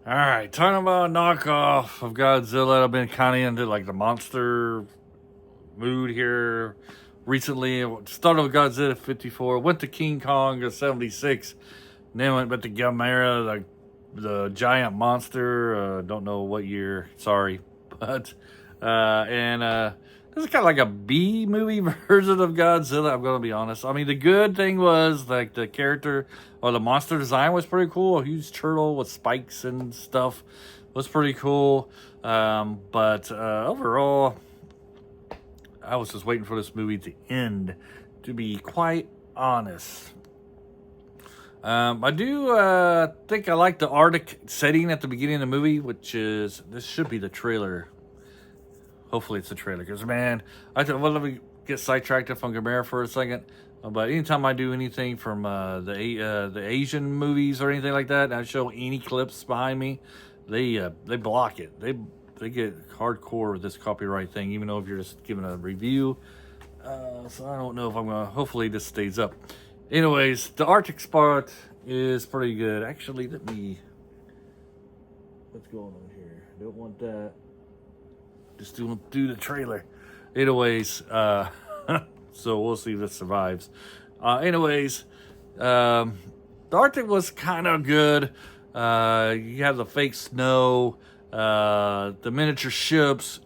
All right, talking about knockoff of Godzilla. I've been kind of into like the monster mood here recently. Started with Godzilla 54, went to King Kong of 76, then went back to Gamera, the giant monster. Don't know what year, sorry. But, this is kind of like a B movie version of Godzilla, I'm going to be honest. I mean, the good thing was like the character or the monster design was pretty cool. A huge turtle with spikes and stuff was pretty cool. But overall, I was just waiting for this movie to end, to be quite honest. I do think I like the Arctic setting at the beginning of the movie, which is, this should be the trailer. Hopefully it's the trailer, because man, well, let me get sidetracked from Gamera for a second. But anytime I do anything from the Asian movies or anything like that, and I show any clips behind me, they block it. They get hardcore with this copyright thing, even though if you're just giving a review. So I don't know if I'm gonna. Hopefully this stays up. Anyways, the Arctic spot is pretty good. Actually, let me. What's going on here? Don't want that. Just do the trailer. Anyways, so we'll see if this survives. The Arctic was kind of good. You have the fake snow, the miniature ships,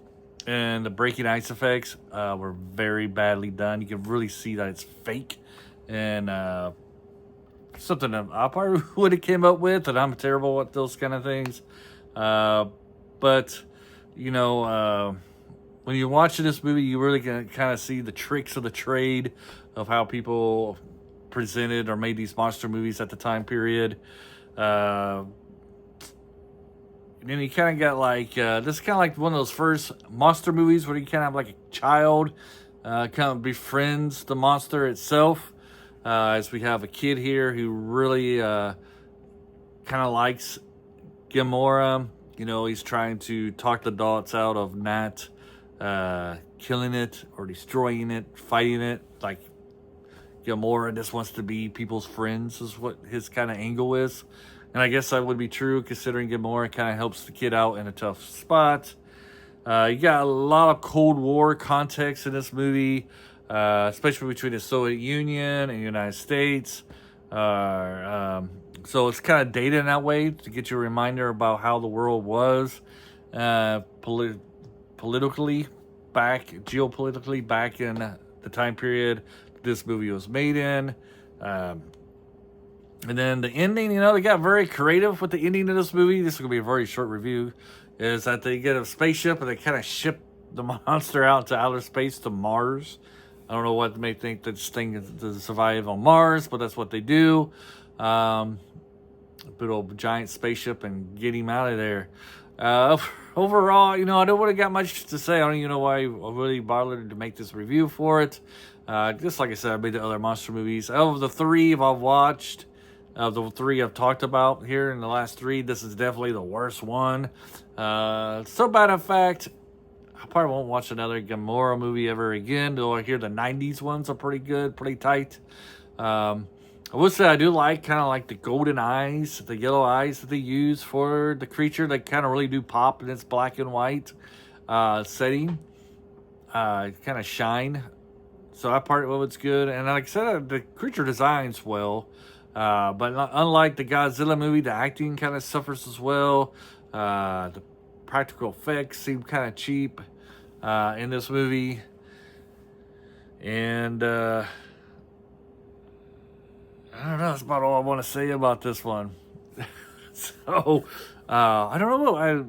and the breaking ice effects were very badly done. You can really see that it's fake, and something that I probably would have came up with, and I'm terrible at those kind of things. But you know, when you're watching this movie, you really can kind of see the tricks of the trade of how people presented or made these monster movies at the time period. And then you kind of got like, this is kind of like one of those first monster movies where you kind of have like a child kind of befriends the monster itself. As we have a kid here who really kind of likes Gamera. You know, he's trying to talk the dots out of not killing it or destroying it, fighting it. Like, Gamera just wants to be people's friends is what his kind of angle is. And I guess that would be true considering Gamera kind of helps the kid out in a tough spot. You got a lot of Cold War context in this movie, especially between the Soviet Union and the United States. So it's kind of dated in that way to get you a reminder about how the world was geopolitically back in the time period this movie was made in. And then the ending, you know, they got very creative with the ending of this movie. This is going to be a very short review. Is that they get a spaceship and they kind of ship the monster out to outer space to Mars. I don't know what they may think that this thing is to survive on Mars, but that's what they do. Big old giant spaceship and get him out of there. Overall, you know, I don't really got much to say. I don't even know why I really bothered to make this review for it. Just like I said, I made the other monster movies. Of the three I've watched, the three I've talked about here in the last three, this is definitely the worst one. So bad, in fact, I probably won't watch another Gamera movie ever again, though I hear the 90s ones are pretty good, pretty tight. I would say I do like kind of like the golden eyes, the yellow eyes that they use for the creature. They kind of really do pop in its black and white setting. Kind of shine. So that part of it's good. And like I said, the creature designs well. But unlike the Godzilla movie, the acting kind of suffers as well. The practical effects seem kind of cheap in this movie. And I don't know. That's about all I want to say about this one. So, I don't know.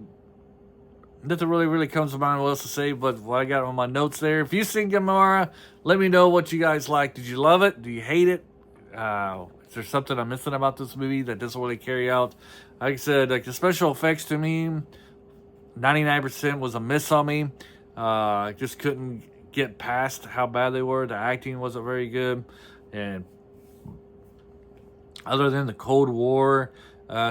Nothing really comes to mind what else to say, but what I got on my notes there. If you've seen Gamera, let me know what you guys like. Did you love it? Do you hate it? Is there something I'm missing about this movie that doesn't really carry out? Like I said, like the special effects to me, 99% was a miss on me. I just couldn't get past how bad they were. The acting wasn't very good. And other than the Cold War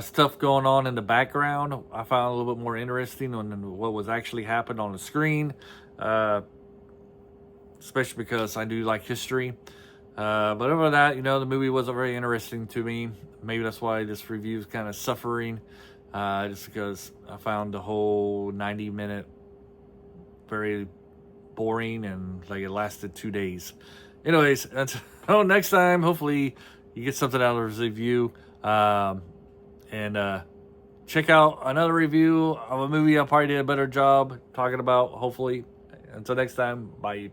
stuff going on in the background, I found a little bit more interesting than what was actually happening on the screen, especially because I do like history. But other than that, you know, the movie wasn't very interesting to me. Maybe that's why this review is kind of suffering. just because I found the whole 90-minute very boring and like it lasted 2 days. Anyways, until next time, hopefully you get something out of this review. And check out another review of a movie I probably did a better job talking about, hopefully. Until next time, bye.